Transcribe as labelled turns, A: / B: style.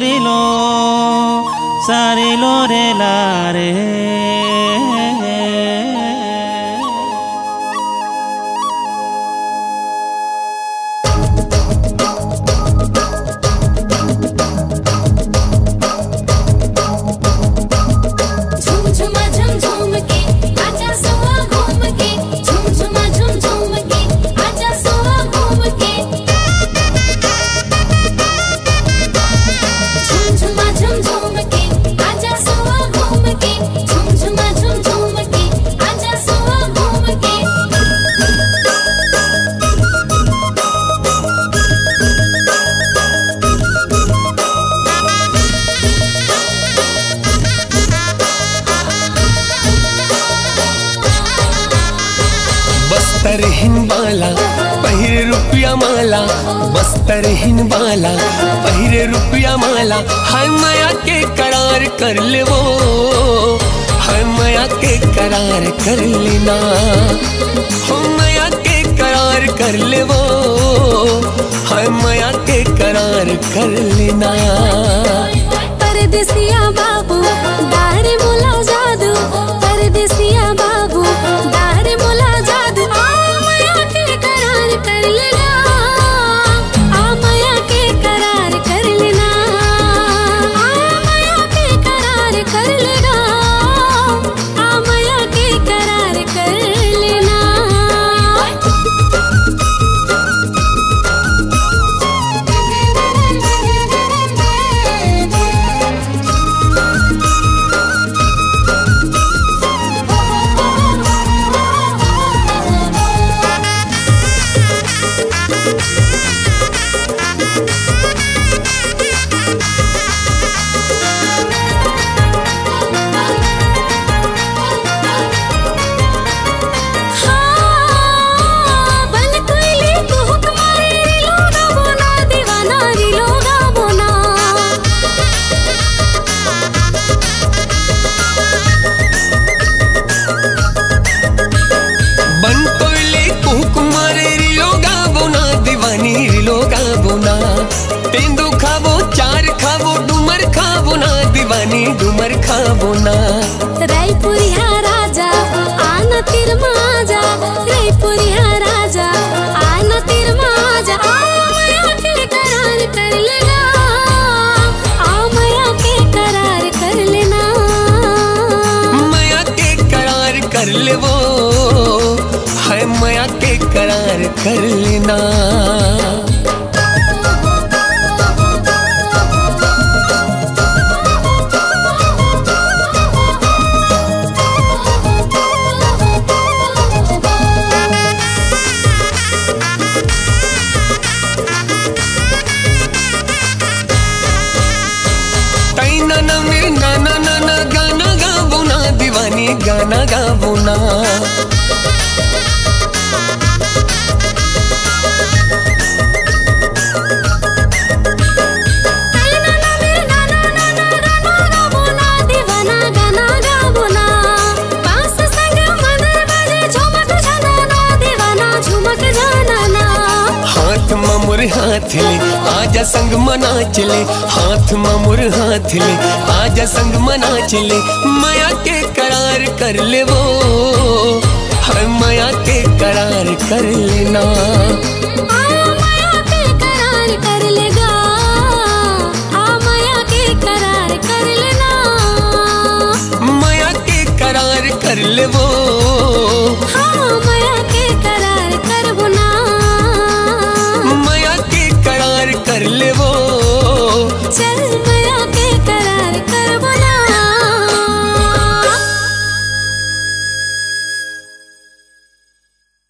A: रे लो सारे लो रे ला रे।
B: बस्तर हिंबाला पहिरे रुपया माला, बस्तर हिंबाला पहिरे रुपया माला। हाय माया के करार कर ले वो, हाय माया के करार कर लेना, हो माया के करार कर ले वो, हाय माया के करार कर लेना।
C: परदेसिया बाबू दारे मोला जादू, परदेसिया बाबू दारे मोला जादू। कर लेना आ माया के करार कर लेना, आ माया के करार कर लेना, आ माया के करार कर लेना। तेंदू खावो चार खावो डूमर खावो ना दीवानी डूमर खावो ना। रायपुरिया राजा आना तिर माजा, रायपुरिया राजा आना तिर माजा। आ माया के करार कर लेना, आ माया के करार कर लेना,
B: माया के करार कर ले वो, हाय माया के करार कर लेना। गाना गावो ना दीवानी गाना गावो ना। हाथ मामुर हाथ ले आजा संग मना चले, हाथ मामुर हाथ ले आजा संग मना चले। माया के करार कर ले वो, हर माया के करार कर लेना,
C: आ माया के करार कर लेगा, आ माया के करार कर लेना,
B: माया के करार कर ले वो।